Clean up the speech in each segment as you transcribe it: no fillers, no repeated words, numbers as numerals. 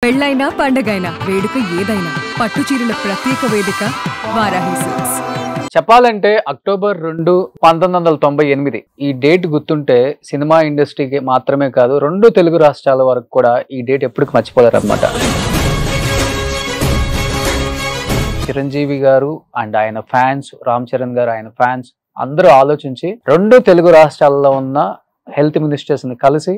పెళ్ళైనా పండగైనా వేడుక ఏదైనా పట్టు చీరల ప్రత్యేక వేదిక వారాహి సిల్క్స్. చెప్పాలంటే అక్టోబర్ 2, 1998 ఈ డేట్ గుర్తుంటే సినిమా ఇండస్ట్రీకి మాత్రమే కాదు 2 తెలుగు రాష్ట్రాల వరకు కూడా ఈ డేట్ ఎప్పటికి మర్చిపోలేరు అనమాట. చిరంజీవి గారు అండ్ ఆయన ఫ్యాన్స్, రామ్ చరణ్ గారు ఆయన ఫ్యాన్స్ అందరూ ఆలోచించి 2 తెలుగు రాష్ట్రాల్లో ఉన్న హెల్త్ మినిస్టర్స్ ని కలిసి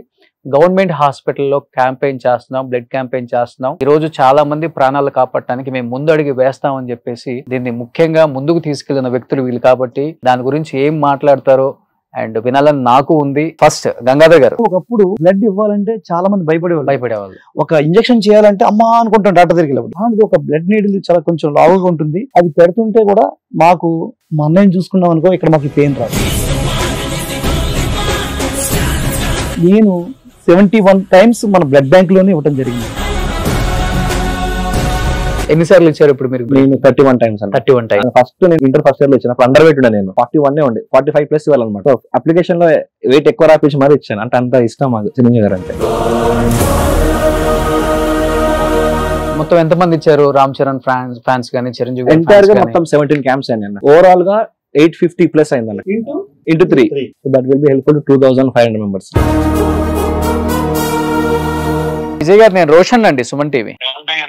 గవర్నమెంట్ హాస్పిటల్లో క్యాంపెయిన్ చేస్తున్నాం, బ్లడ్ క్యాంపెయిన్ చేస్తున్నాం. ఈ రోజు చాలా మంది ప్రాణాలు కాపాడటానికి మేము ముందు అడిగి వేస్తామని చెప్పేసి దీన్ని ముఖ్యంగా ముందుకు తీసుకెళ్లిన వ్యక్తులు వీళ్ళు. కాబట్టి దాని గురించి ఏం మాట్లాడతారో అండ్ వినాలని నాకు ఉంది. ఫస్ట్ గంగాధర్ గారు, ఒకప్పుడు బ్లడ్ ఇవ్వాలంటే చాలా మంది భయపడేవాళ్ళు. ఒక ఇంజెక్షన్ చేయాలంటే అమ్మా అనుకుంటాం డాక్టర్ దగ్గరికి వెళ్ళినప్పుడు. ఒక బ్లడ్ నీడిల్ చాలా కొంచెం లావుగా ఉంటుంది, అది పెడుతుంటే కూడా మాకు మా అన్నయ్యని చూసుకున్నాం అనుకో ఇక్కడ మాకు పెయిన్ రాదు. నేను 71 టైమ్స్ మన బ్లడ్ బ్యాంక్ లోనే ఇవ్వడం జరిగింది. ఎన్నిసార్లు ఇచ్చారు ఇప్పుడు మీరు? నేను 31 టైమ్స్. 31 టైమ్స్. ఫస్ట్ నేను ఇంటర్ ఫస్ట్ ఇయర్ లో ఇచ్చిన అండర్ వెయిట్ ఉండే, నేను 41 ఉండే, 45 ప్లస్ ఇవ్వాలన్నమాట. అప్లికేషన్ లో వెయిట్ ఎక్కువ రాపించి మరి ఇచ్చాను. అంటే అంత ఇష్టం మాకు చిరంజీవి గారు అంటే. మొత్తం ఎంత మంది ఇచ్చారు? రామ్ చరణ్ ఫ్యాన్స్ గానీ చిరంజీవి ఎంటైర్ గా మొత్తం 17 క్యాంప్స్ అయినా ఓవరాల్ గా 850 ప్లస్ అయింది అన్నమాట. Into 3. So that will be helpful to 2500 members. Vijay గారు, నేను రోషన్ అండి, సుమన్ టీవీ.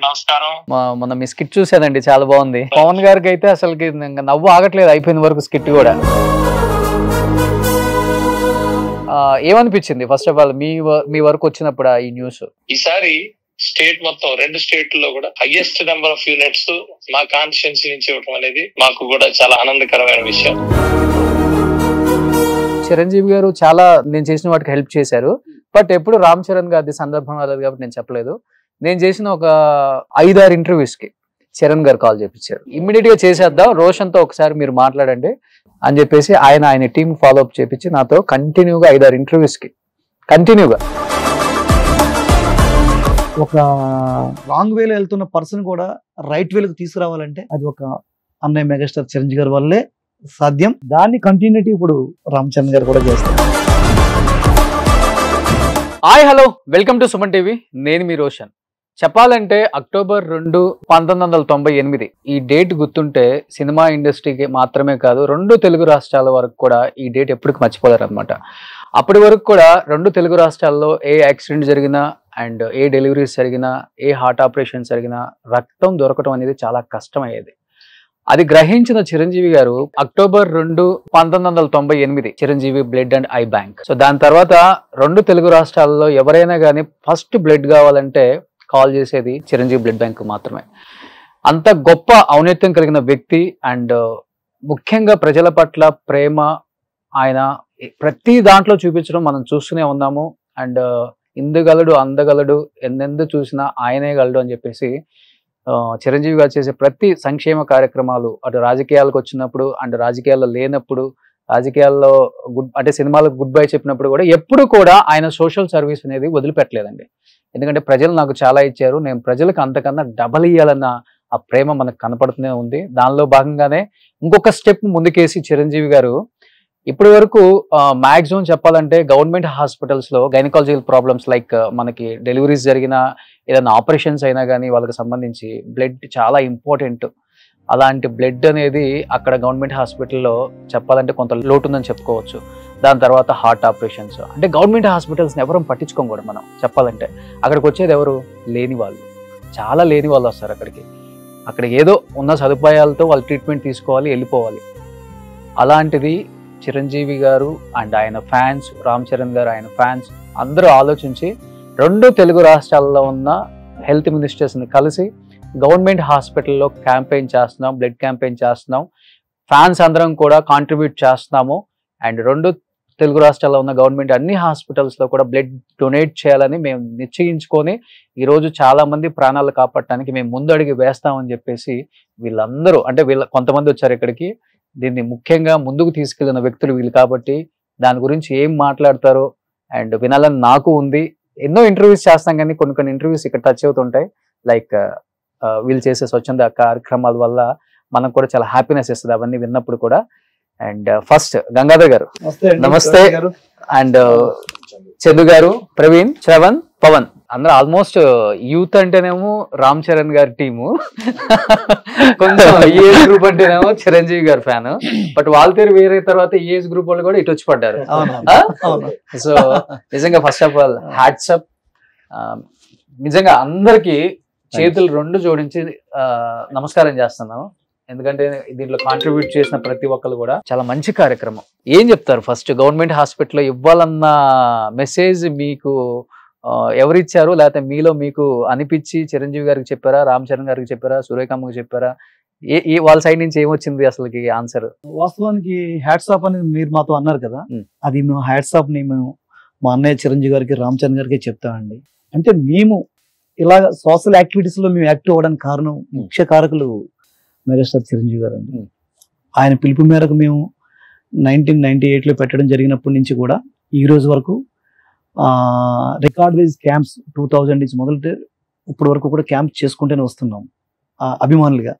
నమస్కారం. మొన్న మీ స్కిట్ చూసానండి, చాలా బాగుంది. పవన్ గారికి అయితే అసలుకి నవ్వు ఆగట్లేదు, అయిపోయిన వరకు స్కిట్ కూడా. ఏమనిపించింది ఫస్ట్ ఆఫ్ ఆల్ మీ వరకు వచ్చినప్పుడు ఈ న్యూస్? ఈసారి స్టేట్ మొత్తం 2 స్టేట్లలో కూడా హైయెస్ట్ నెంబర్ ఆఫ్ యూనిట్స్ మా కాన్స్టిట్యున్సీ నుంచి ఇవ్వడం అనేది మాకు కూడా చాలా ఆనందకరమైన విషయం. చిరంజీవి గారు చాలా నేను చేసిన వాటికి హెల్ప్ చేశారు, బట్ ఎప్పుడు రామ్ చరణ్ గారి సందర్భం రాలేదు కాబట్టి నేను చెప్పలేదు. నేను చేసిన ఒక 5-6 ఇంటర్వ్యూస్ కి చరణ్ గారు కాల్ చేపించారు. ఇమ్మీడియట్ గా చేసేద్దాం, రోషన్ తో ఒకసారి మీరు మాట్లాడండి అని చెప్పేసి ఆయన టీం ఫాలో అప్ చేపించి నాతో కంటిన్యూగా 5-6 ఇంటర్వ్యూస్ కి కంటిన్యూగా. ఒక రాంగ్ వేలో వెళ్తున్న పర్సన్ కూడా రైట్ వేలకు తీసుకురావాలంటే అది ఒక అన్నయ్య మెగాస్టార్ చిరంజీవి గారి వల్లే సాధ్యం. దాన్ని కంటిన్యూటీ ఇప్పుడు రామ్ చరణ్ గారు కూడా చేస్తారు. Hi, hello, welcome to Suman TV. నేను మీ రోషన్. చెప్పాలంటే అక్టోబర్ 2, 1998 ఈ డేట్ గుర్తుంటే సినిమా ఇండస్ట్రీకి మాత్రమే కాదు 2 తెలుగు రాష్ట్రాల వరకు కూడా ఈ డేట్ ఎప్పటికి మర్చిపోలేరు అనమాట. అప్పటి వరకు కూడా 2 తెలుగు రాష్ట్రాల్లో ఏ యాక్సిడెంట్ జరిగినా అండ్ ఏ డెలివరీస్ జరిగినా, ఏ హార్ట్ ఆపరేషన్ జరిగినా రక్తం దొరకటం అనేది చాలా కష్టమయ్యేది. అది గ్రహించిన చిరంజీవి గారు October 2, 1998 Chiranjeevi blood and I bank. So దాని తర్వాత 2 తెలుగు రాష్ట్రాల్లో ఎవరైనా కానీ ఫస్ట్ బ్లడ్ కావాలంటే కాల్ చేసేది చిరంజీవి బ్లడ్ బ్యాంక్ మాత్రమే. అంత గొప్ప ఔన్నత్యం కలిగిన వ్యక్తి అండ్ ముఖ్యంగా ప్రజల పట్ల ప్రేమ ఆయన ప్రతి దాంట్లో చూపించడం మనం చూస్తూనే ఉన్నాము. అండ్ ఇందుగలడు అందగలడు ఎందెందు చూసినా ఆయనే గలడు అని చెప్పేసి చిరంజీవి గారు చేసే ప్రతి సంక్షేమ కార్యక్రమాలు అటు రాజకీయాలకు వచ్చినప్పుడు అండ్ రాజకీయాల్లో లేనప్పుడు, రాజకీయాల్లో అంటే సినిమాలకు గుడ్ బై చెప్పినప్పుడు కూడా ఎప్పుడు కూడా ఆయన సోషల్ సర్వీస్ అనేది వదిలిపెట్టలేదండి. ఎందుకంటే ప్రజలు నాకు చాలా ఇచ్చారు, నేను ప్రజలకు అంతకన్నా డబల్ ఇయ్యాలన్న ఆ ప్రేమ మనకు కనపడుతూనే ఉంది. దానిలో భాగంగానే ఇంకొక స్టెప్ ముందుకేసి చిరంజీవి గారు ఇప్పటి వరకు మాక్సిమం చెప్పాలంటే గవర్నమెంట్ హాస్పిటల్స్ లో గైనకాలజికల్ ప్రాబ్లమ్స్ లైక్ మనకి డెలివరీస్ జరిగినా ఏదైనా ఆపరేషన్స్ అయినా కానీ వాళ్ళకి సంబంధించి బ్లడ్ చాలా ఇంపార్టెంట్. అలాంటి బ్లడ్ అనేది అక్కడ గవర్నమెంట్ హాస్పిటల్లో చెప్పాలంటే కొంత లోటు ఉందని చెప్పుకోవచ్చు. దాని తర్వాత హార్ట్ ఆపరేషన్స్ అంటే గవర్నమెంట్ హాస్పిటల్స్ని ఎవరు పట్టించుకోం కూడా మనం చెప్పాలంటే. అక్కడికి వచ్చేది ఎవరు? లేని వాళ్ళు, చాలా లేని వాళ్ళు వస్తారు అక్కడికి. అక్కడ ఏదో ఉన్న సదుపాయాలతో వాళ్ళు ట్రీట్మెంట్ తీసుకోవాలి, వెళ్ళిపోవాలి. అలాంటిది చిరంజీవి గారు అండ్ ఆయన ఫ్యాన్స్, రామ్ చరణ్ గారు ఆయన ఫ్యాన్స్ అందరూ ఆలోచించి 2 తెలుగు రాష్ట్రాల్లో ఉన్న హెల్త్ మినిస్టర్స్ ని కలిసి గవర్నమెంట్ హాస్పిటల్లో క్యాంపెయిన్ చేస్తున్నాం, బ్లడ్ క్యాంపెయిన్ చేస్తున్నాం. ఫ్యాన్స్ అందరం కూడా కాంట్రిబ్యూట్ చేస్తున్నాము. అండ్ 2 తెలుగు రాష్ట్రాల్లో ఉన్న గవర్నమెంట్ అన్ని హాస్పిటల్స్ లో కూడా బ్లడ్ డొనేట్ చేయాలని మేము నిశ్చయించుకొని ఈరోజు చాలా మంది ప్రాణాలు కాపాడటానికి మేము ముందు అడిగి వేస్తామని చెప్పేసి వీళ్ళందరూ అంటే కొంతమంది వచ్చారు ఇక్కడికి. దీన్ని ముఖ్యంగా ముందుకు తీసుకెళ్లిన వ్యక్తులు వీళ్ళు. కాబట్టి దాని గురించి ఏం మాట్లాడతారో అండ్ వినాలని నాకు ఉంది. ఎన్నో ఇంటర్వ్యూస్ చేస్తాం కానీ కొన్ని ఇంటర్వ్యూస్ ఇక్కడ టచ్ అవుతుంటాయి. లైక్ వీళ్ళు చేసే స్వచ్ఛంద కార్యక్రమాల వల్ల మనకు కూడా చాలా హ్యాపీనెస్ ఇస్తుంది అవన్నీ విన్నప్పుడు కూడా. అండ్ ఫస్ట్ గంగాధర్ గారు నమస్తే. అండ్ చందు గారు, ప్రవీణ్, శ్రవణ్, పవన్ అందరూ ఆల్మోస్ట్ యూత్ అంటేనేమో రామ్ చరణ్ గారి టీము, కొంచెం ఏజ్ గ్రూప్ అంటేనేమో చిరంజీవి గారి ఫ్యాన్. బట్ వాళ్ళ వేరే తర్వాత ఏజ్ గ్రూప్ వాళ్ళు కూడా ఇటు వచ్చి పడ్డారు. సో నిజంగా first of all hats up. నిజంగా అందరికి చేతులు రెండు జోడించి నమస్కారం చేస్తున్నాను. ఎందుకంటే దీంట్లో కాంట్రిబ్యూట్ చేసిన ప్రతి ఒక్కరు కూడా చాలా మంచి కార్యక్రమం. ఏం చెప్తారు ఫస్ట్ గవర్నమెంట్ హాస్పిటల్లో ఇవ్వాలన్న మెసేజ్ మీకు ఎవరిచ్చారు, లేకపోతే మీలో మీకు అనిపించి చిరంజీవి గారికి చెప్పారా, రామ్ చరణ్ గారికి చెప్పారా, సూర్యకాంత్కి చెప్పారా? వాళ్ళ సైడ్ నుంచి ఏమొచ్చింది అసలుకి ఆన్సర్? వాస్తవానికి హ్యాట్స్ ఆఫ్ అని మీరు మాతో అన్నారు కదా, అది మేము హ్యాట్స్ ఆఫ్ ని మేము మా అన్నయ్య చిరంజీవి గారికి రామ్ చరణ్ గారికి చెప్తామండి. అంటే మేము ఇలా సోషల్ యాక్టివిటీస్ లో మేము యాక్టివ్ అవ్వడానికి కారణం ముఖ్య కారకులు మెగాస్టార్ చిరంజీవి గారు అండి. ఆయన పిలుపు మేరకు మేము 1998లో పెట్టడం జరిగినప్పటి నుంచి కూడా ఈ రోజు వరకు రికార్డ్ వైజ్ క్యాంప్స్ 2000 నుంచి మొదలెట్టి ఇప్పటి వరకు కూడా క్యాంప్ చేసుకుంటూనే వస్తున్నాం అభిమానులుగా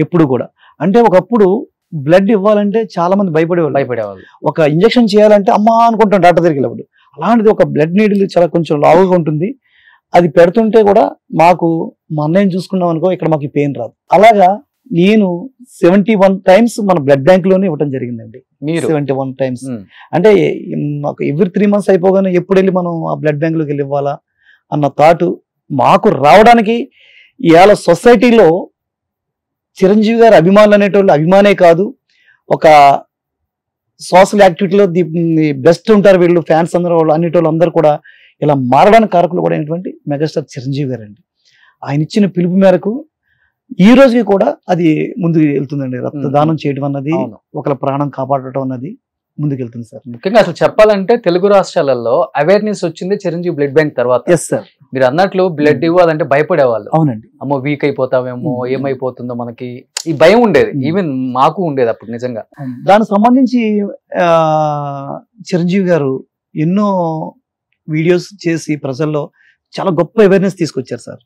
ఎప్పుడు కూడా. అంటే ఒకప్పుడు బ్లడ్ ఇవ్వాలంటే చాలా మంది భయపడేవాళ్ళు. ఒక ఇంజక్షన్ చేయాలంటే అమ్మా అనుకుంటాం డాక్టర్ దగ్గరికి వెళ్ళినప్పుడు. అలాంటిది ఒక బ్లడ్ నీడిల్ చాలా కొంచెం లావుగా ఉంటుంది, అది పెడుతుంటే కూడా మాకు మా అన్నయ్యని చూసుకున్నాం అనుకో ఇక్కడ మాకు పెయిన్ రాదు. అలాగా నేను 71 టైమ్స్ మన బ్లడ్ బ్యాంక్ లోనే ఇవ్వడం జరిగిందండి. 71 టైమ్స్ అంటే మాకు ఎవ్రీ 3 months అయిపోగానే ఎప్పుడు వెళ్ళి మనం ఆ బ్లడ్ బ్యాంక్ లోకి వెళ్ళి ఇవ్వాలా అన్న థాట్ మాకు రావడానికి ఇవాళ సొసైటీలో చిరంజీవి గారి అభిమానులు అనేటోళ్ళు అభిమానే కాదు, ఒక సోషల్ యాక్టివిటీలో ది బెస్ట్ ఉంటారు వీళ్ళు ఫ్యాన్స్ అందరూ, వాళ్ళు అనేటోళ్ళు అందరూ కూడా ఇలా మారడానికి కారకులు కూడా అయినటువంటి మెగాస్టార్ చిరంజీవి గారు అండి. ఆయన ఇచ్చిన పిలుపు మేరకు ఈ రోజుకి కూడా అది ముందుకు వెళ్తుందండి. రక్తదానం చేయడం అన్నది, ఒకళ్ళ ప్రాణం కాపాడటం అన్నది ముందుకు వెళ్తుంది సార్. ముఖ్యంగా అసలు చెప్పాలంటే తెలుగు రాష్ట్రాలలో అవేర్నెస్ వచ్చింది చిరంజీవి బ్లడ్ బ్యాంక్ తర్వాత. ఎస్ సార్, మీరు అన్నట్లు బ్లడ్ ఇవ్వాలంటే భయపడేవాళ్ళు. అవునండి. అమ్మో వీక్ అయిపోతామేమో, ఏమైపోతుందో మనకి ఈ భయం ఉండేది. ఈవెన్ మాకు ఉండేది అప్పుడు నిజంగా. దానికి సంబంధించి చిరంజీవి గారు ఎన్నో వీడియోస్ చేసి ప్రజల్లో చాలా గొప్ప అవేర్నెస్ తీసుకొచ్చారు సార్.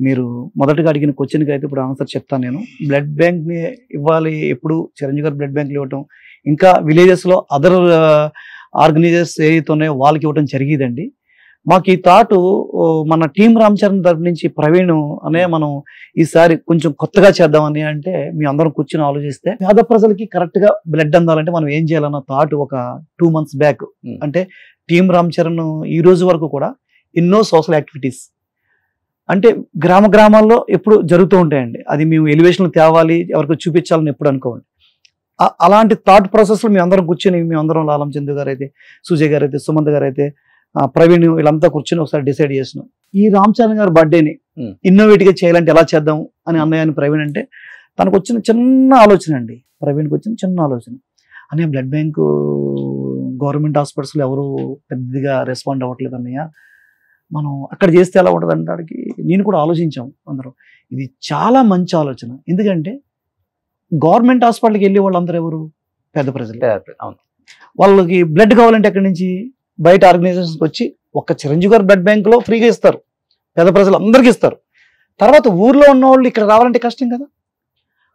మీరు మొదటగా అడిగిన క్వశ్చన్కి అయితే ఇప్పుడు ఆన్సర్ చెప్తాను నేను. బ్లడ్ బ్యాంక్ ని ఇవ్వాలి, ఎప్పుడు చిరంజీవి గారు బ్లడ్ బ్యాంక్లు ఇవ్వటం, ఇంకా విలేజెస్ లో అదర్ ఆర్గనైజర్స్ ఏవైతే ఉన్నాయో వాళ్ళకి ఇవ్వటం జరిగేదండి. మాకు ఈ థాట్ మన టీం రామ్ చరణ్ తరపు నుంచి ప్రవీణ్ అనే మనం ఈసారి కొంచెం కొత్తగా చేద్దామని అంటే మీ అందరం కూర్చొని ఆలోచిస్తే పేద ప్రజలకి కరెక్ట్ గా బ్లడ్ అందాలంటే మనం ఏం చేయాలన్న థాట్ ఒక 2 months బ్యాక్. అంటే టీం రామ్ చరణ్ ఈ రోజు వరకు కూడా ఎన్నో సోషల్ యాక్టివిటీస్ అంటే గ్రామాల్లో ఎప్పుడు జరుగుతూ ఉంటాయండి. అది మేము ఎలివేషన్లు తేవాలి, ఎవరికి చూపించాలని ఎప్పుడు అనుకోండి. అలాంటి థాట్ ప్రాసెస్ లో మేము అందరం కూర్చొని, మేమందరం లాలం చందు గారు అయితే, సుజయ్ గారు అయితే, సుమంత్ గారు అయితే, ప్రవీణ్ వీళ్ళంతా కూర్చొని ఒకసారి డిసైడ్ చేసినాం ఈ రామ్ చరణ్ గారి బర్త్డేని ఇన్నోవేట్ గా చేయాలంటే ఎలా చేద్దాం అని అన్నయ్య అని ప్రవీణ్ అంటే తనకు వచ్చిన చిన్న ఆలోచన అండి. ప్రవీణ్కి వచ్చిన చిన్న ఆలోచన, అన్నయ్య బ్లడ్ బ్యాంకు గవర్నమెంట్ హాస్పిటల్స్ లో ఎవరు పెద్దగా రెస్పాండ్ అవ్వట్లేదు అన్నయ్య, మనం అక్కడ చేస్తే ఎలా ఉంటుంది అంటాడికి నేను కూడా ఆలోచించాం అందరం. ఇది చాలా మంచి ఆలోచన. ఎందుకంటే గవర్నమెంట్ హాస్పిటల్కి వెళ్ళే వాళ్ళందరూ ఎవరు? పేద ప్రజలు. వాళ్ళకి బ్లడ్ కావాలంటే ఎక్కడి నుంచి? బయట ఆర్గనైజేషన్స్కి వచ్చి ఒక్క చిరంజీవి గారు బ్లడ్ బ్యాంక్ లో ఫ్రీగా ఇస్తారు, పేద ప్రజలు అందరికీ ఇస్తారు. తర్వాత ఊర్లో ఉన్న వాళ్ళు ఇక్కడ రావాలంటే కష్టం కదా.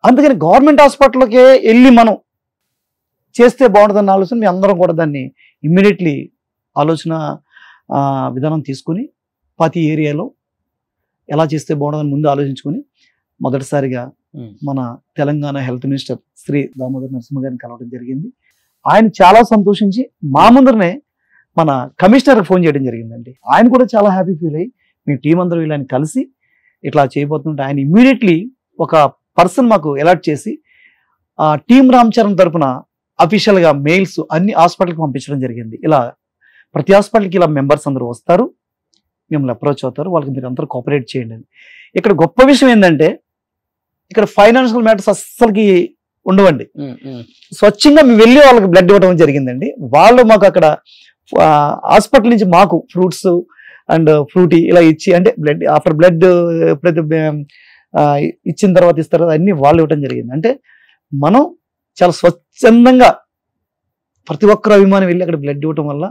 అందుకని గవర్నమెంట్ హాస్పిటల్కే వెళ్ళి మనం చేస్తే బాగుంటుందన్న ఆలోచన మీ అందరం కూడా దాన్ని ఇమ్మీడియట్లీ ఆలోచన విధానం తీసుకుని ప్రతి ఏరియాలో ఎలా చేస్తే బాగుంటుందని ముందు ఆలోచించుకొని మొదటిసారిగా మన తెలంగాణ హెల్త్ మినిస్టర్ శ్రీ దామోదర్ నరసింహ గారిని కలవడం జరిగింది. ఆయన చాలా సంతోషించి మా ముందరనే మన కమిషనర్కి ఫోన్ చేయడం జరిగిందండి. ఆయన కూడా చాలా హ్యాపీ ఫీల్ అయ్యి మీ టీం అందరూ వీళ్ళని కలిసి ఇట్లా చేయబోతుంటే ఆయన ఇమ్మీడియట్లీ ఒక పర్సన్ మాకు అలాట్ చేసి టీం రామ్ చరణ్ తరఫున అఫీషియల్గా మెయిల్స్ అన్ని హాస్పిటల్కి పంపించడం జరిగింది. ఇలా ప్రతి హాస్పిటల్కి ఇలా మెంబర్స్ అందరూ వస్తారు, మిమ్మల్ని అప్రోచ్ అవుతారు, వాళ్ళకి మీరు అందరూ కోఆపరేట్ చేయండి అని. ఇక్కడ గొప్ప విషయం ఏంటంటే ఇక్కడ ఫైనాన్షియల్ మ్యాటర్స్ అస్సలకి ఉండవండి. స్వచ్ఛంగా మేము వెళ్ళి వాళ్ళకి బ్లడ్ ఇవ్వడం జరిగిందండి. వాళ్ళు మాకు అక్కడ హాస్పిటల్ నుంచి మాకు ఫ్రూట్స్ అండ్ ఫ్రూటీ ఇలా ఇచ్చి, అంటే బ్లడ్ ఆఫ్టర్ బ్లడ్ ఎప్పుడైతే ఇచ్చిన తర్వాత ఇస్తారో అన్ని వాళ్ళు ఇవ్వడం జరిగింది. అంటే మనం చాలా స్వచ్ఛందంగా ప్రతి ఒక్కరు అభిమానం వెళ్ళి అక్కడ బ్లడ్ ఇవ్వటం వల్ల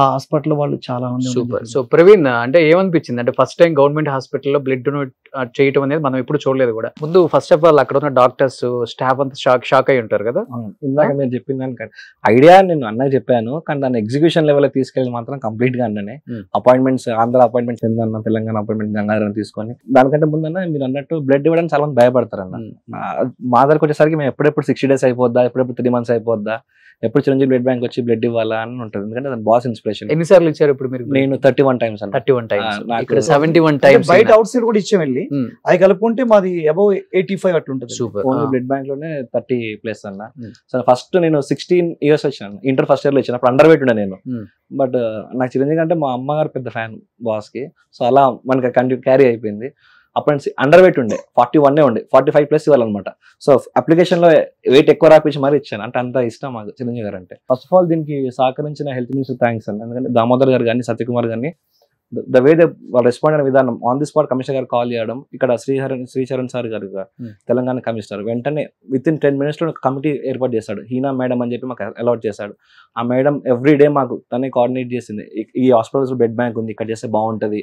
ఆ హాస్పిటల్ వాళ్ళు చాలా మంది. సూపర్. సో ప్రవీణ్ అంటే ఏమనిపించింది అంటే ఫస్ట్ టైం గవర్నమెంట్ హాస్పిటల్లో బ్లడ్ డొనేట్ చేయటం అనేది మనం ఎప్పుడు చూడలేదు కూడా. ముందు ఫస్ట్ ఆఫ్ ఆల్ అక్కడ ఉన్న డాక్టర్స్ స్టాఫ్ అంతా షాక్ అయి ఉంటారు కదా. ఇందాక మీరు చెప్పిన దానికి ఐడియా నేను అన్నకి చెప్పాను, కానీ దాన్ని ఎగ్జిక్యూషన్ లెవెల్ తీసుకెళ్ళి మాత్రం కంప్లీట్ గా అన్ననే. అపాయింట్మెంట్స్, ఆంధ్ర అపాయింట్మెంట్స్ ఏందన్నా, తెలంగాణ అపాయింట్మెంట్ గంగాధర తీసుకొని, దానికంటే ముందన్న మీరు అన్నట్టు బ్లడ్ ఇవ్వడానికి చాలా మంది భయపడతారు అన్న. మా దగ్గరకు వచ్చేసరికి మేము ఎప్పుడెప్పుడు 60 days అయిపోద్దా, ఎప్పుడెప్పుడు 3 months అయిపోద్దా, ఎప్పుడు చిరంజీవి బ్లడ్ బ్యాంక్ వచ్చి బ్లడ్ ఇవ్వాలా అని ఉంటుంది. ఎందుకంటే దాని బాస్ ఇన్స్పిరేషన్. ఎన్నిసార్లు ఇచ్చారు ఇప్పుడు మీరు? నేను 31 times అన్న. 31 times, ఇక్కడ 71 times. బయట అవుట్ సైడ్ కూడా ఇచ్చాం వెళ్ళి, అది కలుపుకుంటే మాది అబౌవ్ 85 అట్లుంటుంది. సూపర్. ఓన్లీ బ్లడ్ బ్యాంక్ లోనే 30+ అన్న. సో ఫస్ట్ నేను 16 years వచ్చాను, ఇంటర్ ఫస్ట్ ఇయర్ లో ఇచ్చాను. అప్పుడు అండర్ వెయిట్ ఉండే నేను. బట్ నాకు చిరంజీవి అంటే మా అమ్మగారు పెద్ద ఫ్యాన్ బాస్ కి, సో అలా మనకి క్యారీ అయిపోయింది. అప్పుడు అండర్ వెయిట్ ఉండే 41 ఉండే, 45+ ఇవ్వాలన్నమాట. సో అప్లికేషన్ లో వెయిట్ ఎక్కువ రాపించి మరి ఇచ్చాను. అంటే అంత ఇష్టం మాకు చిరంజీవి గారు అంటే. ఫస్ట్ ఆఫ్ ఆల్ దీనికి సహకరించిన హెల్త్ మినిస్టర్ థ్యాంక్స్ అండి. ఎందుకంటే దామోదర్ గారు కానీ, సత్యకుమార్ గారిని, ద వే వాళ్ళు రెస్పాండ్ అయిన విధానం, ఆన్ ది స్పాట్ కమిషనర్ గారు కాల్ చేయడం, ఇక్కడ శ్రీచరణ్ సార్ గారు తెలంగాణ కమిషనర్ వెంటనే విత్ ఇన్ 10 minutes లో కమిటీ ఏర్పాటు చేశాడు. హీనా మేడం అని చెప్పి మాకు అలాట్ చేశాడు. ఆ మేడం ఎవ్రీ డే మాకు తనే కోఆర్డినేట్ చేసింది. ఈ హాస్పిటల్స్ బ్లడ్ బ్యాంక్ ఉంది, ఇక్కడ చేస్తే బాగుంటది,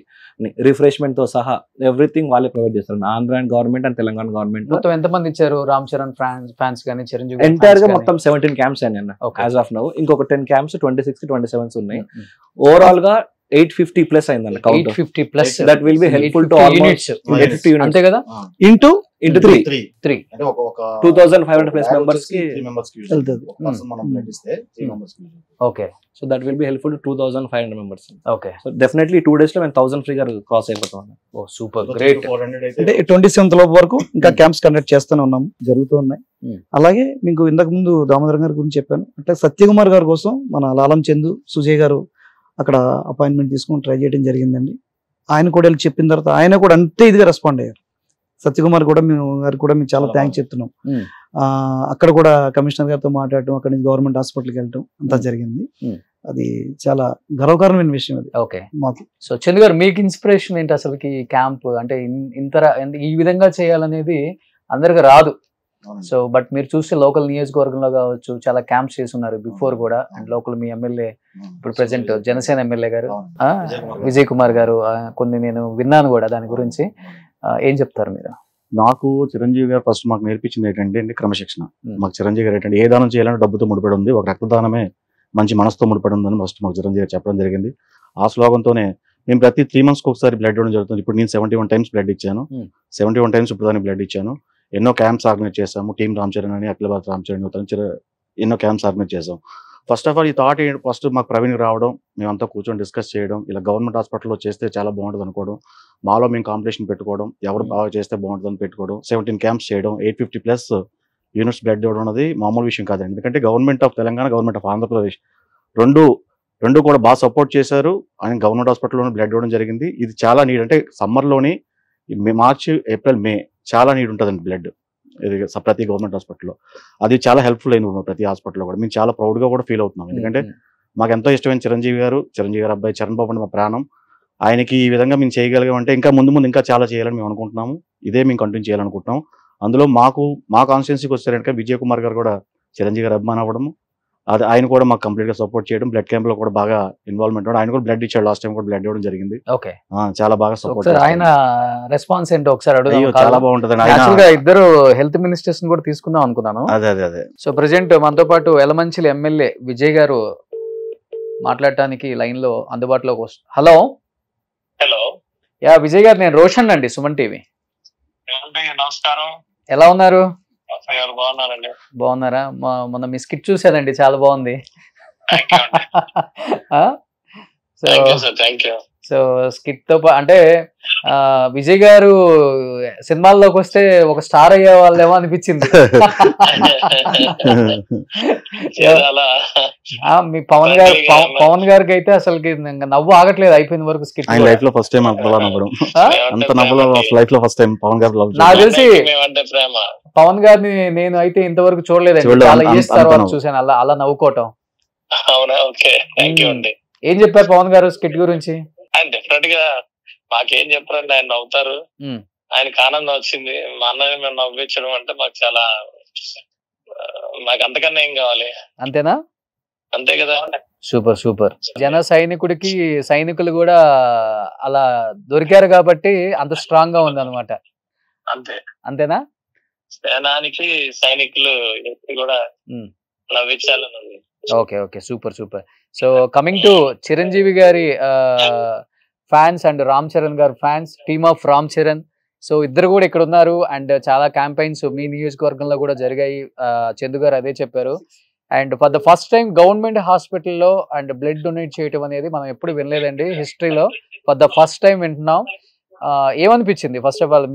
రిఫ్రెష్మెంట్ తో సహా ఎవ్రీథింగ్ వాళ్ళే ప్రొవైడ్ చేస్తారు. Andhra government and Telangana government. మొత్తం ఎంతమంది ఇచ్చారు? రామ్ చరణ్ ఫ్యాన్స్ కానీ, చిరంజీవి ఎంటైర్ గా మొత్తం 17 camps అని అన్న యాజ్ ఆఫ్ నౌ. ఇంకొక 10 camps 26, 27 ఉన్నాయి. ఓవరాల్ గా 850+ అయిందన్న. 850+. That will be helpful to almost 850 units. అంతే కదా, ఇంటూ 3 అంటే ఒక 2500+ members కి వెళ్తుంది. Okay. So that will be helpful to 2500 members. Okay. So definitely 2 days లో మేము 1000 ఫ్రీ గా క్రాస్ అయిపోతాం. ఓ సూపర్, గ్రేట్. అంటే 27th లోపు వరకు ఇంకా క్యాంప్స్ కండక్ట్ చేస్తూనే ఉన్నాము, జరుగుతూ ఉన్నాయి. అలాగే మీకు ఇంతకు ముందు దామోదర్ గారి గురించి చెప్పాను. అంటే సత్యకుమార్ గారి కోసం మన లాలం చందు, సుజయ్ గారు అక్కడ అపాయింట్మెంట్ తీసుకొని ట్రై చేయడం జరిగిందండి. ఆయన కూడా వెళ్ళి చెప్పిన తర్వాత ఆయన కూడా అంతే ఇదిగా రెస్పాండ్ అయ్యారు. సత్యకుమార్ కూడా మేము చాలా థ్యాంక్స్ చెప్తున్నాం. అక్కడ కూడా కమిషనర్ గారితో మాట్లాడటం, అక్కడ నుంచి గవర్నమెంట్ హాస్పిటల్కి వెళ్ళటం అంతా జరిగింది. అది చాలా గర్వకారణమైన విషయం అది ఓకే మాకు. సో చందు గారు, మీకు ఇన్స్పిరేషన్ ఏంటి అసలుకి? క్యాంప్ అంటే ఈ విధంగా చేయాలనేది అందరికి రాదు. సో బట్ మీరు చూస్తే లోకల్ నియోజకవర్గంలో కావచ్చు చాలా క్యాంప్స్ చేస్తున్నారు బిఫోర్ కూడా. అండ్ లోకల్ మీ ఎమ్మెల్యే, ఇప్పుడు ప్రెసెంట్ జనసేన ఎమ్మెల్యే గారు విజయ్ కుమార్ గారు, కొన్ని నేను విన్నాను కూడా దాని గురించి. ఏం చెప్తారు మీరు? నాకు చిరంజీవి గారు ఫస్ట్ మాకు నేర్పించింది ఏంటంటే క్రమశిక్షణ. మాకు చిరంజీవి గారు ఏంటంటే ఏ దానం చేయాలంటే డబ్బుతో ముడిపడి ఉంది, ఒక రక్తదానమే మంచి మనసుతో ముడిపడి ఉందని ఫస్ట్ మాకు చిరంజీవి గారు చెప్పడం జరిగింది. ఆ స్లోగన్తోనే మేము ప్రతి 3 months ఒకసారి బ్లడ్ ఇవ్వడం జరుగుతుంది. ఇప్పుడు నేను 71 times బ్లడ్ ఇచ్చాను. 71 times ఇప్పుడు దాన్ని బ్లడ్ ఇచ్చాను. ఎన్నో క్యాంప్స్ ఆర్గనైజ్ చేసాము. టీమ్ రామ్ చరణ్ అని, అఖిల భారత రామ్ చరణ్ ఎన్నో క్యాంప్స్ ఆర్గనైజ్ చేసాం. ఫస్ట్ ఆఫ్ ఆల్ ఈ థాట్ ఫస్ట్ మాకు ప్రవీణ్ రావడం, మేమంతా కూర్చొని డిస్కస్ చేయడం, ఇలా గవర్నమెంట్ హాస్పిటల్లో చేస్తే చాలా బాగుంటుంది అనుకోవడం, మాలో మేము కాంపిటీషన్ పెట్టుకోవడం, ఎవరు బాగా చేస్తే బాగుంటుందని పెట్టుకోవడం, 17 camps చేయడం, 850+ units బ్లడ్ ఇవ్వడం అనేది మామూలు విషయం కాదండి. ఎందుకంటే government of Telangana, government of Andhra Pradesh రెండు కూడా బాగా సపోర్ట్ చేశారు. ఆయన గవర్నమెంట్ హాస్పిటల్లోనే బ్లడ్ ఇవ్వడం జరిగింది. ఇది చాలా నీడ్. అంటే సమ్మర్లోని మార్చి, ఏప్రిల్, మే చాలా నీడ్ ఉంటుందండి బ్లడ్ ఇది ప్రతి గవర్నమెంట్ హాస్పిటల్లో. అది చాలా హెల్ప్ఫుల్ అయింది ప్రతి హాస్పిటల్లో కూడా. మేము చాలా ప్రౌడ్గా కూడా ఫీల్ అవుతున్నాం. ఎందుకంటే మాకు ఎంతో ఇష్టమైన చిరంజీవి గారు అబ్బాయి చరణ్ బాబు అంటే మా ప్రాణం. ఆయనకి ఈ విధంగా మేము చేయగలిగామంటే ఇంకా ముందు ఇంకా చాలా చేయాలని మేము అనుకుంటున్నాము. ఇదే మేము కంటిన్యూ చేయాలనుకుంటున్నాం. అందులో మా కాన్స్టిట్యున్సీకి వచ్చారంటే విజయ్ కుమార్ గారు కూడా చిరంజీవి గారు అభిమానం అవ్వడం, అది ఆయన కూడా మాకు కంప్లీట్ గా సపోర్ట్ చేయడం, బ్లడ్ క్యాంప్ లో కూడా బాగా ఇన్వాల్వ్మెంట్. ఆయన కూడా బ్లడ్ ఇచ్చాడు, లాస్ట్ టైం కూడా బ్లడ్ ఇవ్వడం జరిగింది. ఓకే, చాలా బాగా సపోర్ట్. ఆయన రెస్పాన్స్ ఏంటో ఒకసారి చాలా బాగుంటుంది. ఇద్దరు హెల్త్ మినిస్టర్స్ కూడా తీసుకుందాం అనుకున్నాను. అదే. సో ప్రెసెంట్ మనతో పాటు ఎలమంచిలి ఎమ్మెల్యే విజయ్ గారు మాట్లాడటానికి లైన్ లో అందుబాటులోకి వస్తారు. హలో. యా విజయ్ గారు, నేను రోషన్ అండి, సుమన్ టీవీ. నమస్కారం. ఎలా ఉన్నారు? బాగున్నానండి. బాగున్నారా? మొన్న మీ స్కిట్ చూసానండి, చాలా బాగుంది. సో స్కిట్ తో అంటే విజయ్ గారు సినిమాల్లోకి వస్తే ఒక స్టార్ అయ్యే వాళ్ళేమో అనిపించింది. మీ పవన్ గారికి అయితే అసలుకి నవ్వు ఆగట్లేదు అయిపోయిన వరకు స్కిట్. లైఫ్ లో ఫస్ట్ టైం నవ్వడం, అంత నవ్వులో లైఫ్ లో ఫస్ట్ టైం పవన్ గారు. నాకు తెలిసి పవన్ గారిని నేను అయితే ఇంతవరకు చూడలేదండి, చాలా ఇయర్స్ తర్వాత చూసాను అలా నవ్వుకోవటం. ఏం చెప్పారు పవన్ గారు స్కిట్ గురించి? ఆయన డెఫినెట్ గా మాకేం చెప్పారండి, ఆయన నవ్వుతారు. ఆయనకు ఆనందం వచ్చింది. మా అన్నని మేము నవ్వించడం అంటే మాకు చాలా, మాకు అంతకన్నా ఏం కావాలి? అంతేనా? అంతే కదా. Super super. జన సైనికులు కూడా అలా దొరికారు కాబట్టి అంత స్ట్రాంగ్ గా ఉంది అనమాట. అంతేనా? సేనానికి సైనికులు ఎప్పుడు కూడా నవ్వించాలని ఉంది. Okay okay, super super. So coming to Chiranjeevi గారి ఫ్యాన్స్ అండ్ రామ్ చరణ్ గారు fans, team of Ram Charan. So ఇద్దరు కూడా ఇక్కడ ఉన్నారు అండ్ చాలా క్యాంపెయిన్స్ మీ నియోజకవర్గంలో కూడా జరిగాయి. చందు గారు అదే చెప్పారు. And for the first time government హాస్పిటల్లో అండ్ బ్లడ్ డొనేట్ చేయటం అనేది మనం ఎప్పుడు వినలేదండి హిస్టరీలో. ఫర్ ద ఫస్ట్ టైం వింటున్నాం. ఏమనిపించింది ఫస్ట్ ఆఫ్ ఆల్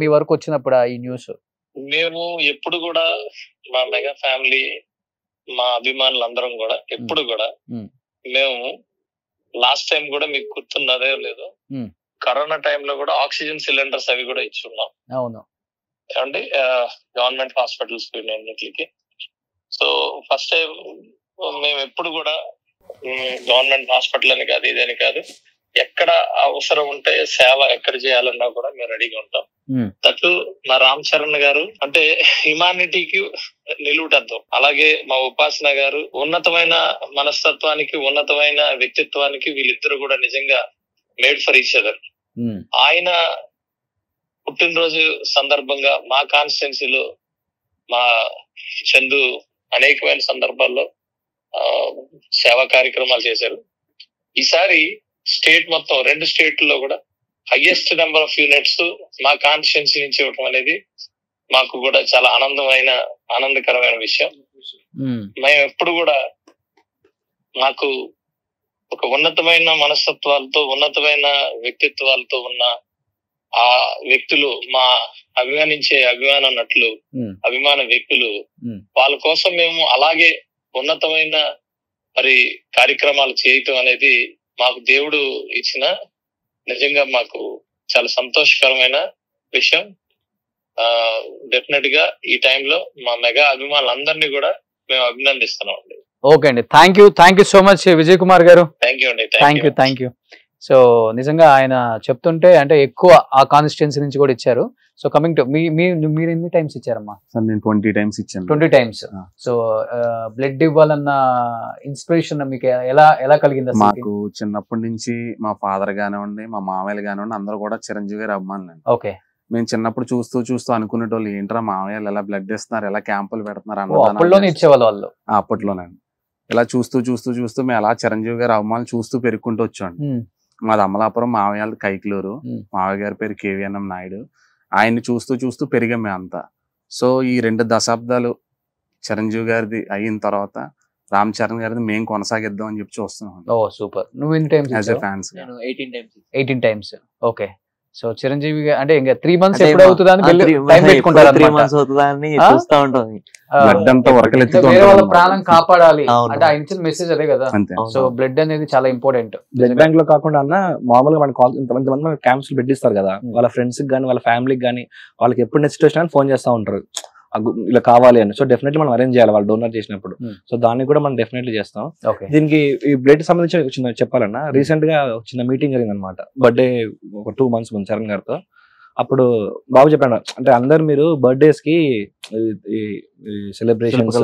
మీ వరకు వచ్చినప్పుడు ఈ న్యూస్? మేము ఎప్పుడు కూడా మా మెగా ఫ్యామిలీ, మా అభిమానులందరం కూడా ఎప్పుడు కూడా మేము లాస్ట్ టైం కూడా మీకు గుర్తున్నదే లేదు, కరోనా టైంలో కూడా ఆక్సిజన్ సిలిండర్స్ అవి కూడా ఇచ్చి ఉన్నాం. అవును ఏమండి, గవర్నమెంట్ హాస్పిటల్స్ అన్నిటికి. సో ఫస్ట్ టైం మేము ఎప్పుడు కూడా గవర్నమెంట్ హాస్పిటల్ అని కాదు, ఇదని కాదు, ఎక్కడ అవసరం ఉంటే సేవ ఎక్కడ చేయాలన్నా కూడా మేము రెడీగా ఉంటాం. దట్టు మా రామ్ చరణ్ గారు అంటే హ్యుమానిటీకి నిలువుటద్దాం. అలాగే మా ఉపాసన గారు ఉన్నతమైన మనస్తత్వానికి, ఉన్నతమైన వ్యక్తిత్వానికి వీళ్ళిద్దరు కూడా నిజంగా మేడ్ ఫర్ ఈచ్ అదర్. ఆయన పుట్టినరోజు సందర్భంగా మా కాన్స్టిట్యున్సీలో మా చందు అనేకమైన సందర్భాల్లో సేవా కార్యక్రమాలు చేశారు. ఈసారి స్టేట్ మొత్తం 2 స్టేట్లలో కూడా హైయెస్ట్ నెంబర్ ఆఫ్ యూనిట్స్ మా కాన్స్టిట్యున్సీ నుంచి ఇవ్వటం అనేది మాకు కూడా చాలా ఆనందకరమైన విషయం. మేము ఎప్పుడు కూడా మాకు ఒక ఉన్నతమైన మనస్తత్వాలతో, ఉన్నతమైన వ్యక్తిత్వాలతో ఉన్న ఆ వ్యక్తులు, మా అభిమాన నటులు, అభిమాన వ్యక్తులు, వాళ్ళ కోసం మేము అలాగే ఉన్నతమైన మరి కార్యక్రమాలు చేయటం అనేది మాకు దేవుడు ఇచ్చిన నిజంగా మాకు చాలా సంతోషకరమైన విషయం. డెఫినెట్ గా ఈ టైంలో మా మెగా అభిమానులందరినీ కూడా మేము అభినందిస్తున్నాం అండి. ఓకే అండి, thank you so much Vijay Kumar గారు. థ్యాంక్ యూ అండి. Thank you. సో నిజంగా ఆయన చెప్తుంటే అంటే ఎక్కువ ఆ కాన్స్టిట్యున్సీ నుంచి కూడా ఇచ్చారు. సో కమింగ్ టు మీరు ఎన్ని టైమ్స్ ఇచ్చారమ్మా? సార్ నేను 20 times ఇచ్చాను. 20 times. సో బ్లడ్ ఇవ్వాలన్న ఇన్స్పిరేషన్ మీకు ఎలా కలిగింది? మాకు చిన్నప్పటి నుంచి మా ఫాదర్ కానివ్వండి, మా మామయ్యలు కానివ్వండి, అందరూ కూడా చిరంజీవి గారి అభిమానులండి. ఓకే. మేము చిన్నప్పుడు చూస్తూ అనుకునేటోళ్ళు, ఏంట్రా మామయ్యలు ఎలా బ్లడ్ ఇస్తున్నారు, ఎలా క్యాంపులు పెడుతున్నారు అప్పట్లోనే ఇచ్చేవాళ్ళు వాళ్ళు. అప్పట్లోనండి. ఇలా చూస్తూ మేము అలా చిరంజీవి గారి అభిమానులు చూస్తూ పెరుగుకుంటూ వచ్చాండి. మాది అమలాపురం, మామయ్య కైకిలూరు, మామయ్య గారి పేరు కేవీఎన్ఎం నాయుడు. ఆయన్ని చూస్తూ పెరిగాం మేమంతా. సో ఈ 2 దశాబ్దాలు చిరంజీవి గారిది అయిన తర్వాత రామ్ చరణ్ గారిది మేము కొనసాగిద్దాం అని చెప్పి చూస్తున్నాం. ఓ సూపర్. నువ్వు ఎన్ని times? As a fans 18 times. Okay. So Chiranjeevi అంటే ఇంకా 3 months ఎప్పుడు అవుతుందా అని టైం పెట్టుకుంటారు. 3 months అవుతుందా అని చూస్తా ఉంటాం. వేరే వాళ్ళ ప్రాణం కాపాడాలి అంటే ఆయన ఇచ్చిన మెసేజ్ అదే కదా. సో బ్లడ్ అనేది చాలా ఇంపార్టెంట్. బ్లడ్ బ్యాంక్ లో కాకుండా అన్న మామూలుగా మన ఇంతమంది క్యాంప్స్ పెట్టిస్తారు కదా, వాళ్ళ ఫ్రెండ్స్ కి కానీ వాళ్ళ ఫ్యామిలీకి కానీ వాళ్ళకి ఎప్పుడు నెక్స్ట్ వచ్చినా ఫోన్ చేస్తూ ఉంటారు ఇలా కావాలి అని. సో డెఫినెట్లీ మనం అరేంజ్ చేయాలి వాళ్ళు డోనర్ చేసినప్పుడు. సో దాన్ని కూడా మనం డెఫినెట్లీ చేస్తాం. దీనికి ఈ బ్లడ్ సంబంధించి చిన్న చెప్పాలన్నా, రీసెంట్ గా చిన్న మీటింగ్ జరిగింది అనమాట, బర్త్డే ఒక 2 months ముందు చరణ్ గారితో. అప్పుడు బాబు చెప్పాడు, అంటే అందరు మీరు బర్త్డేస్ కి సెలబ్రేషన్స్,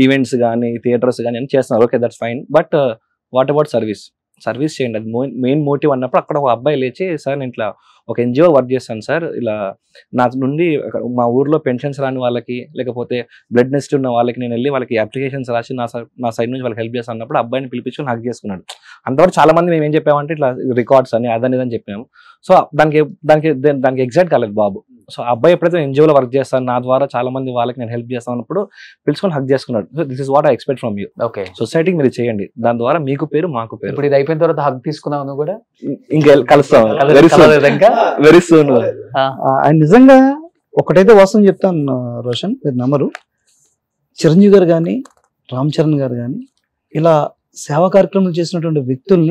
ఈవెంట్స్ కానీ థియేటర్స్ కానీ అని చేస్తున్నారు. Okay, that's fine. But what about service చేయండి, అది మెయిన్ మోటివ్ అన్నప్పుడు అక్కడ ఒక అబ్బాయి లేచి, సార్ నేను ఇట్లా ఒక ఎన్జిఓ వర్క్ చేస్తాను సార్, ఇలా నా నుండి మా ఊర్లో పెన్షన్స్ రాని వాళ్ళకి లేకపోతే బ్లడ్ నెస్ట్ ఉన్న వాళ్ళకి నేను వెళ్ళి వాళ్ళకి అప్లికేషన్స్ రాసి నా సైడ్ నుంచి వాళ్ళకి హెల్ప్ చేస్తాను అన్నప్పుడు అబ్బాయిని పిలిపించుకుని హక్ చేసుకున్నాడు. అంతవరకు చాలా మంది మేము ఏం చెప్పామంటే ఇట్లా రికార్డ్స్ అని అదని చెప్పాము. సో దానికి ఎగ్జాక్ట్ కాలేదు బాబు. సో అబ్బాయి ఎప్పుడైతే ఎన్జిఓలో వర్క్ చేస్తాను, నా ద్వారా చాలా మంది వాళ్ళకి నేను హెల్ప్ చేస్తాను అన్నప్పుడు పిలుచుకొని హక్ చేసుకున్నాడు. So this is what I expect from you. Okay, సొసైటీకి మీరు చేయండి, దాని ద్వారా మీకు పేరు మాకు పేరు. ఇప్పుడు ఇది అయిపోయిన తర్వాత హక్ తీసుకున్నావు కూడా ఇంకా కలుస్తాం వెరీ సూన్. ఆయన నిజంగా ఒకటైతే వాస్తవం చెప్తాను రోషన్, మీరు నమ్మరు, చిరంజీవి గారు కానీ రామ్ చరణ్ గారు కానీ ఇలా సేవా కార్యక్రమాలు చేసినటువంటి వ్యక్తుల్ని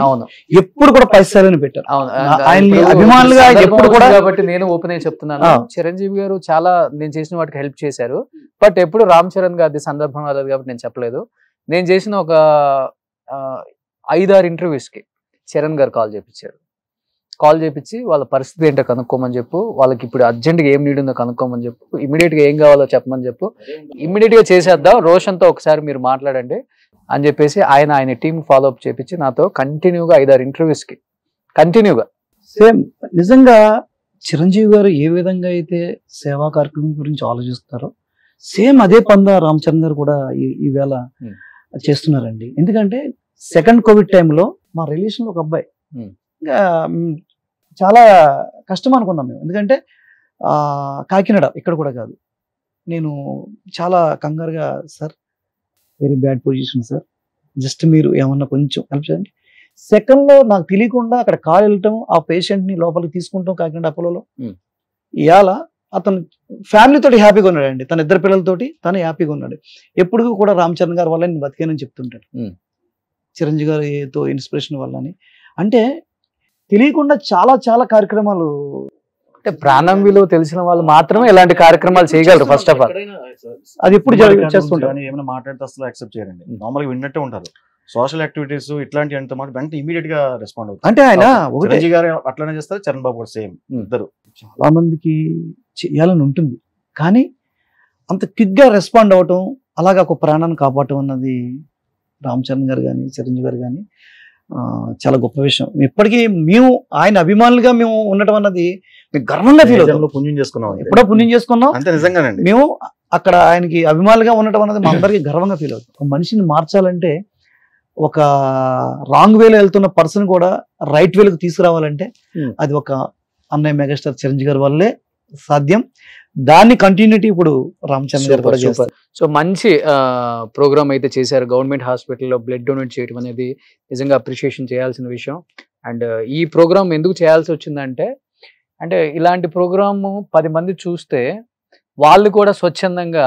ఎప్పుడు కూడా పైసాలని పెట్టారు. ఆయన్ని అభిమానులుగా ఎప్పుడు కూడా. కాబట్టి నేను ఓపెన్ అయ్యి చెప్తున్నాను, చిరంజీవి గారు చాలా నేను చేసిన వాటికి హెల్ప్ చేశారు. బట్ ఎప్పుడు రామ్ చరణ్ గారి సందర్భం కాలేదు కాబట్టి నేను చెప్పలేదు. నేను చేసిన ఒక 5-6 interviews కి చరణ్ గారు కాల్ చేపించి వాళ్ళ పరిస్థితి ఏంటో కనుక్కోమని చెప్పు, వాళ్ళకి ఇప్పుడు అర్జెంట్గా ఏం నీడ్ ఉందో కనుక్కోమని చెప్పు, ఇమీడియట్ గా ఏం కావాలో చెప్పమని చెప్పు, ఇమీడియట్ గా చేసేద్దాం, రోషన్తో ఒకసారి మీరు మాట్లాడండి, అని చెప్పేసి ఆయన టీం ఫాలో అప్ చేపించి నాతో కంటిన్యూగా 5-6 ఇంటర్వ్యూస్కి కంటిన్యూగా. సేమ్ నిజంగా చిరంజీవి గారు ఏ విధంగా అయితే సేవా కార్యక్రమం గురించి ఆలోచిస్తారో సేమ్ అదే పందా రామ్ చరణ్ గారు కూడా ఈవేళ చేస్తున్నారండి. ఎందుకంటే సెకండ్ కోవిడ్ టైంలో మా రిలేషన్ లో ఒక అబ్బాయి ఇంకా చాలా కష్టం అనుకున్నాం మేము. ఎందుకంటే కాకినాడ ఇక్కడ కూడా కాదు. నేను చాలా కంగారుగా, sir very bad position sir, just మీరు ఏమన్నా కొంచెం హెల్ప్ చేయండి. సెకండ్ లో నాకు తెలియకుండా అక్కడ కాల్ వెళ్ళటం, ఆ పేషెంట్ ని లోపలికి తీసుకుంటాం కాకినాడ అపోలోలో. ఇవాళ అతను ఫ్యామిలీ తోటి హ్యాపీగా ఉన్నాడండి, తన 2 పిల్లలతోటి తను హ్యాపీగా ఉన్నాడు. ఎప్పుడు కూడా రామ్ చరణ్ గారి వల్ల నేను బతికానని చెప్తుంటాడు, చిరంజీవి గారితో ఇన్స్పిరేషన్ వల్ల అని. అంటే తెలియకుండా చాలా చాలా కార్యక్రమాలు, అంటే ప్రాణం విలువ తెలిసిన వాళ్ళు మాత్రమే ఇలాంటి కార్యక్రమాలు చేయగలరు. ఫస్ట్ ఆఫ్ ఆల్ అది ఎప్పుడు చేస్తుంటారు, ఏమైనా మాట్లాడితే అసలు యాక్సెప్ట్ చేయండి, నార్మల్ గా విన్నట్టే ఉంటారు. సోషల్ యాక్టివిటీస్ ఇట్లాంటి అంత మాట వెంటనే ఇమీడియట్ గా రెస్పాండ్ అవుతారు. అంటే ఆయన చిరంజీవి గారు అట్లానే చేస్తారు, చరణ్ బాబు కూడా సేమ్. ఇద్దరు చాలా మందికి చేయాలని ఉంటుంది, కానీ అంత క్విక్ గా రెస్పాండ్ అవటం, అలాగా ఒక ప్రాణాన్ని కాపాడటం అన్నది రామ్ చరణ్ గారు కానీ చిరంజీవి గారు కానీ చాలా గొప్ప విషయం. ఇప్పటికీ మేము ఆయన అభిమానులుగా మేము ఉండటం అన్నది మేము గర్వంగా ఫీల్ అవుతాం. పుణ్యం చేసుకున్నాం, ఎప్పుడో పుణ్యం చేసుకున్నాం అంతే. నిజంగానండి మేము అక్కడ ఆయనకి అభిమానులుగా ఉండటం అన్నది మా అందరికీ గర్వంగా ఫీల్ అవుతాం. ఒక మనిషిని మార్చాలంటే, ఒక రాంగ్ వేలో వెళ్తున్న పర్సన్ కూడా రైట్ వేలకు తీసుకురావాలంటే అది ఒక అన్నయ్య మెగాస్టార్ చిరంజీవి గారి వల్లే సాధ్యం. దాన్ని కంటిన్యూటీ ఇప్పుడు రామ్ చరణ్ గారు కూడా చేస్తారు. సో మంచి ప్రోగ్రామ్ అయితే చేశారు. గవర్నమెంట్ హాస్పిటల్లో బ్లడ్ డొనేట్ చేయడం అనేది నిజంగా అప్రిషియేషన్ చేయాల్సిన విషయం. అండ్ ఈ ప్రోగ్రామ్ ఎందుకు చేయాల్సి వచ్చిందంటే, అంటే ఇలాంటి ప్రోగ్రాము 10 మంది చూస్తే వాళ్ళు కూడా స్వచ్ఛందంగా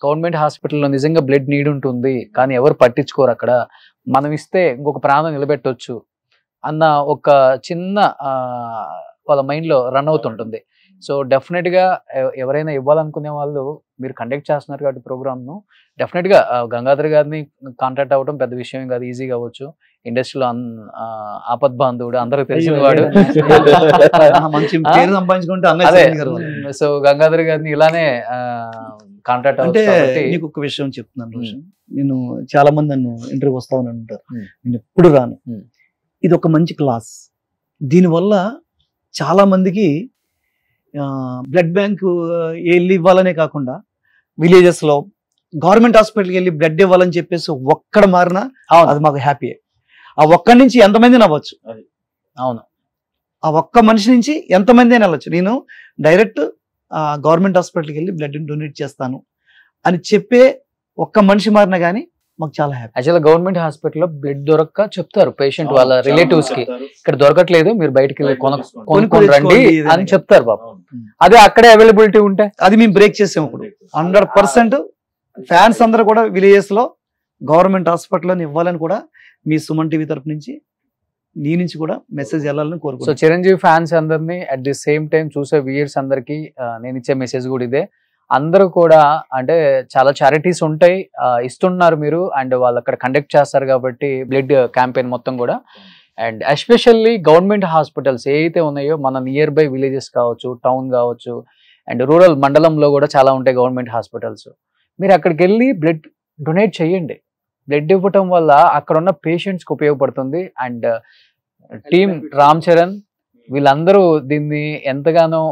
గవర్నమెంట్ హాస్పిటల్లో నిజంగా బ్లడ్ నీడ్ ఉంటుంది కానీ ఎవరు పట్టించుకోరు, అక్కడ మనం ఇస్తే ఇంకొక ప్రాణం నిలబెట్టవచ్చు అన్న ఒక చిన్న వాళ్ళ మైండ్లో రన్ అవుతుంటుంది. సో డెఫినెట్గా ఎవరైనా ఇవ్వాలనుకునే వాళ్ళు, మీరు కండక్ట్ చేస్తున్నారు కాబట్టి ప్రోగ్రామ్ను, డెఫినెట్గా గంగాధర్ గారిని కాంటాక్ట్ అవ్వడం పెద్ద విషయం కాదు, ఈజీగా అవ్వచ్చు. ఇండస్ట్రీలో ఆపద్బాంధవుడు, అందరికి తెలిసిన వాడు. అదే, సో గంగాధర్ గారిని ఇలానే కాంటాక్ట్ అంటే నీకు ఒక విషయం చెప్తున్నాను రోషన్. నేను చాలా మంది నన్ను ఇంటర్వ్యూ వస్తామని అంటారు, నేను ఎప్పుడు రాను. ఇది ఒక మంచి క్లాస్. దీనివల్ల చాలా మందికి బ్లడ్ బ్యాంక్ వెళ్ళి ఇవ్వాలనే కాకుండా విలేజెస్ లో గవర్నమెంట్ హాస్పిటల్కి వెళ్ళి బ్లడ్ ఇవ్వాలని చెప్పేసి ఒక్కడ మారినా అది మాకు హ్యాపీ. ఆ ఒక్కడి నుంచి ఎంతమంది అవ్వచ్చు. అవును, ఆ ఒక్క మనిషి నుంచి ఎంతమంది అయినా వెళ్ళచ్చు. నేను డైరెక్ట్ గవర్నమెంట్ హాస్పిటల్కి వెళ్ళి బ్లడ్ డొనేట్ చేస్తాను అని చెప్పే ఒక్క మనిషి మారినా కానీ మాకు చాలా హ్యాపీ. యాక్చువల్గా గవర్నమెంట్ హాస్పిటల్లో బ్లడ్ దొరక్క చెప్తారు పేషెంట్ వాళ్ళ రిలేటివ్స్ కి, ఇక్కడ దొరకట్లేదు మీరు బయటకి వెళ్ళి కొనుక్కొని రండి అని చెప్తారు బాబు. అదే అక్కడే అవైలబిలిటీ ఉంటే అది మేము బ్రేక్ చేసాము. ఇప్పుడు 100% ఫ్యాన్స్ అందరూ కూడా విలేజెస్ లో గవర్నమెంట్ హాస్పిటల్లో ఇవ్వాలని కూడా మీ సుమన్ టీవీ తరపు నుంచి, నీ నుంచి కూడా మెసేజ్ వెళ్ళాలని కోరుకుంటున్నాను. సో చిరంజీవి ఫ్యాన్స్ అందరినీ అట్ ది సేమ్ టైం చూసే వ్యూయర్స్ అందరికి నేను ఇచ్చే మెసేజ్ కూడా ఇదే. అందరూ కూడా అంటే చాలా చారిటీస్ ఉంటాయి, ఇస్తున్నారు మీరు, అండ్ వాళ్ళు అక్కడ కండక్ట్ చేస్తారు కాబట్టి బ్లడ్ క్యాంపెయిన్ మొత్తం కూడా. అండ్ ఎస్పెషల్లీ గవర్నమెంట్ హాస్పిటల్స్ ఏవైతే ఉన్నాయో మన నియర్ బై విలేజెస్ కావచ్చు, టౌన్ కావచ్చు, అండ్ రూరల్ మండలంలో కూడా చాలా ఉంటాయి గవర్నమెంట్ హాస్పిటల్స్. మీరు అక్కడికి వెళ్ళి బ్లడ్ డొనేట్ చేయండి. బ్లడ్ ఇవ్వటం వల్ల అక్కడ ఉన్న పేషెంట్స్కి ఉపయోగపడుతుంది. అండ్ టీమ్ రామ్ చరణ్ వీళ్ళందరూ దీన్ని ఎంతగానో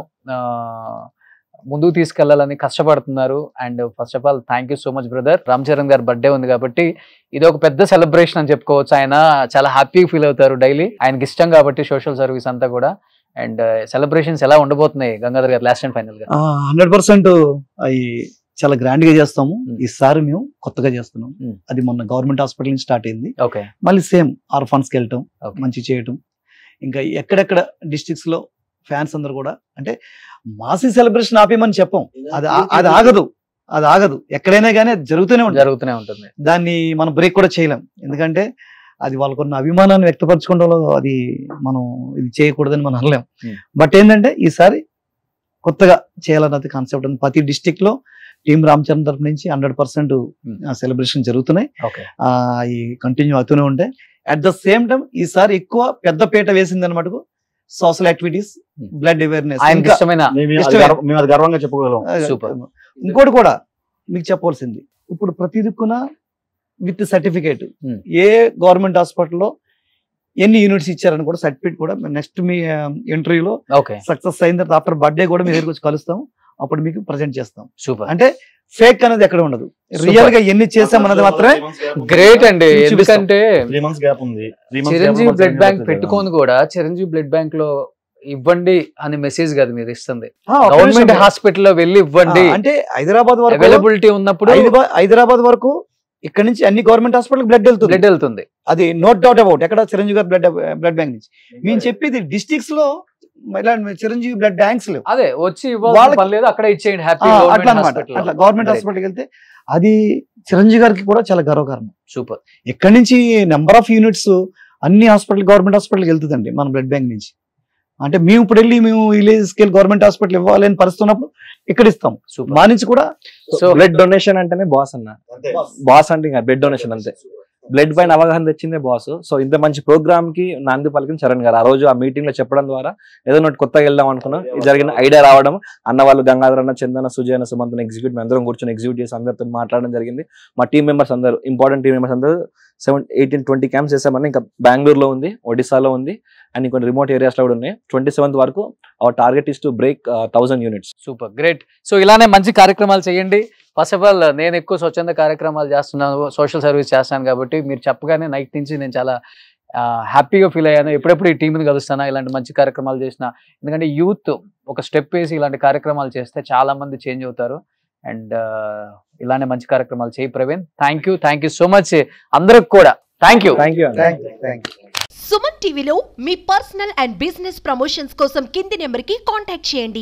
ముందుకు తీసుకెళ్లాలని కష్టపడుతున్నారు. And first of all thank you so much brother. Ram Charan గారి బర్త్డే ఉంది కాబట్టి ఇది ఒక పెద్ద సెలబ్రేషన్ అని చెప్పుకోవచ్చు. ఆయన చాలా హ్యాపీగా ఫీల్ అవుతారు డైలీ, ఆయనకి ఇష్టం కాబట్టి సోషల్ సర్వీస్ అంతా కూడా. అండ్ సెలబ్రేషన్స్ ఎలా ఉండబోతున్నాయి గంగాధర్ గారు లాస్ట్ అండ్ ఫైనల్ గా? 100% అవి చాలా గ్రాండ్ గా చేస్తాము. ఈసారి మేము కొత్తగా చేస్తున్నాం. అది మొన్న గవర్నమెంట్ హాస్పిటల్ నుంచి స్టార్ట్ అయింది. మళ్ళీ సేమ్ ఆర్ఫాన్స్ కి వెళ్ళటం, మంచి చేయటం, ఇంకా ఎక్కడెక్కడ డిస్ట్రిక్ట్స్ లో ఫ్యాన్స్ అందరు కూడా, అంటే మాసి సెలబ్రేషన్ ఆపేమని చెప్పం, అది ఆగదు ఎక్కడైనా కానీ జరుగుతూనే ఉంటుంది. దాన్ని మనం బ్రేక్ కూడా చేయలేం, ఎందుకంటే అది వాళ్ళకున్న అభిమానాన్ని వ్యక్తపరచుకోవడంలో అది మనం ఇది చేయకూడదని మనం అనలేం. బట్ ఏంటంటే ఈసారి కొత్తగా చేయాలన్నది కాన్సెప్ట్ ఉంది. ప్రతి డిస్టిక్ లో టీమ్ రామ్ చరణ్ తరఫు నుంచి 100% సెలబ్రేషన్ జరుగుతున్నాయి, ఈ కంటిన్యూ అవుతూనే ఉంటాయి. అట్ ద సేమ్ టైం ఈసారి ఎక్కువ పెద్ద పీట వేసింది అనమాట సోషల్ యాక్టివిటీస్, బ్లడ్ అవేర్నెస్. గర్వంగా చెప్పుకోగలం. ఇంకోటి కూడా మీకు చెప్పవలసింది, ఇప్పుడు ప్రతి దిక్కున with certificate Hmm. A government హాస్పిటల్లో ఎన్ని యూనిట్స్ ఇచ్చారని కూడా సర్టిఫికేట్ కూడా నెక్స్ట్ మీ ఇంటర్వ్యూలో ఓకే సక్సెస్ అయిన తర్వాత ఆఫ్టర్ బర్త్డే కూడా మీ దగ్గరికి వచ్చి కలుస్తాం, అప్పుడు మీకు ప్రజెంట్ చేస్తాం. సూపర్ అంటే ఫేక్ అనేది ఎక్కడ ఉండదు, రియల్ గా ఎన్ని చేసాం అన్నది మాత్రమే. గ్రేట్ అండి. చూపిస్తాం. ఎందుకంటే 3 months గ్యాప్ ఉంది. 3 months Chiranjeevi gap blood bank ఉంది. పెట్టుకొని కూడా చిరంజీవి బ్లడ్ బ్యాంక్ లో ఇవ్వండి అనే మెసేజ్ కాదు మీరు ఇస్తుంది, ఆ, ఒక్క గవర్నమెంట్ నిమిషం. హాస్పిటల్లో వెళ్ళి ఇవ్వండి. అంటే హైదరాబాద్ వరకు అవైలబిలిటీ ఉన్నప్పుడు హైదరాబాద్ వరకు ఇక్కడ నుంచి అన్ని గవర్నమెంట్ హాస్పిటల్ బ్లడ్ వెళ్తుంది, బ్లడ్ వెళ్తుంది. అది నోట్ డౌట్ అబౌట్. ఎక్కడ చిరంజీవి గారి బ్లడ్ బ్యాంక్ నుంచి మేము చెప్పేది డిస్ట్రిక్ట్స్ లో ఇలా చిరంజీవి బ్లడ్ బ్యాంక్స్ లేవు. అదే వచ్చి ఇవ్వాల్సిన వాళ్ళకి- పని లేదు, అక్కడ ఇచ్చేయండి హ్యాపీ. అట్లా అనమాట. అట్లా గవర్నమెంట్ హాస్పిటల్కి వెళ్తే అది చిరంజీవి గారికి కూడా చాలా గర్వకారణం. సూపర్. ఇక్కడ నుంచి నెంబర్ ఆఫ్ యూనిట్స్ అన్ని హాస్పిటల్ గవర్నమెంట్ హాస్పిటల్కి వెళ్తుందండి మన బ్లడ్ బ్యాంక్ నుంచి. అంటే మేము ఇప్పుడు వెళ్ళి మేము విలేజ్ స్కేల్ గవర్నమెంట్ హాస్పిటల్ ఇవ్వాలి అని పరిస్థితి ఉన్నప్పుడు ఇక్కడ ఇస్తాం. సూపర్. మా నుంచి కూడా సో బ్లడ్ డొనేషన్ అంటేనే బాస్ అన్న, బాస్ అంటే ఇంకా బ్లడ్ డొనేషన్ అంతే. బ్లడ్ పైన అవగాహన తెచ్చిందే బాస్. సో ఇంత మంచి ప్రోగ్రామ్ కి నాంది పలికిన చరణ్ గారు ఆ రోజు ఆ మీటింగ్ లో చెప్పడం ద్వారా ఏదో ఒకటి కొత్తగా వెళ్దాం అనుకున్నాం. ఇది జరిగిన ఐడియా రావడం, అన్న వాళ్ళు గంగాధర్ అన్న, చందన, సుజయ్ అన్న, సుమంత్ ఎగ్జిక్యూట్ అందరం కూర్చొని ఎగ్జిక్యూట్ చేసి అందరితో మాట్లాడడం జరిగింది. మా టీం మెంబర్స్ అందరూ ఇంపార్టెంట్ టీం మెంబర్స్ అందరూ 18-20 క్యాంప్స్ చేసామని, ఇంకా బెంగళూరులో ఉంది, ఒడిశాలో ఉంది, అండ్ కొన్ని రిమోట్ ఏరియాస్ లో కూడా ఉన్నాయి. 27th వరకు our target is to break 1000 units. Super, great. So ఇలానే మంచి కార్యక్రమాలు చేయండి. ఫస్ట్ ఆఫ్ ఆల్ నేను ఎక్కువ స్వచ్ఛంద కార్యక్రమాలు చేస్తున్నాను, సోషల్ సర్వీస్ చేస్తాను కాబట్టి మీరు చెప్పగానే నైట్ నుంచి నేను చాలా హ్యాపీగా ఫీల్ అయ్యాను. ఎప్పుడెప్పుడు ఈ టీంని కలుస్తానా, ఇలాంటి మంచి కార్యక్రమాలు చేసిన. ఎందుకంటే యూత్ ఒక స్టెప్ వేసి ఇలాంటి కార్యక్రమాలు చేస్తే చాలా మంది చేంజ్ అవుతారు. అండ్ ఇలానే మంచి కార్యక్రమాలు చేయి Praveen. Thank you so much అందరికి కూడా. Thank you. Thank you. Thank you. Suman టీవీలో మీ పర్సనల్ అండ్ బిజినెస్ ప్రమోషన్స్ కోసం కింది నెంబర్కి కాంటాక్ట్ చేయండి.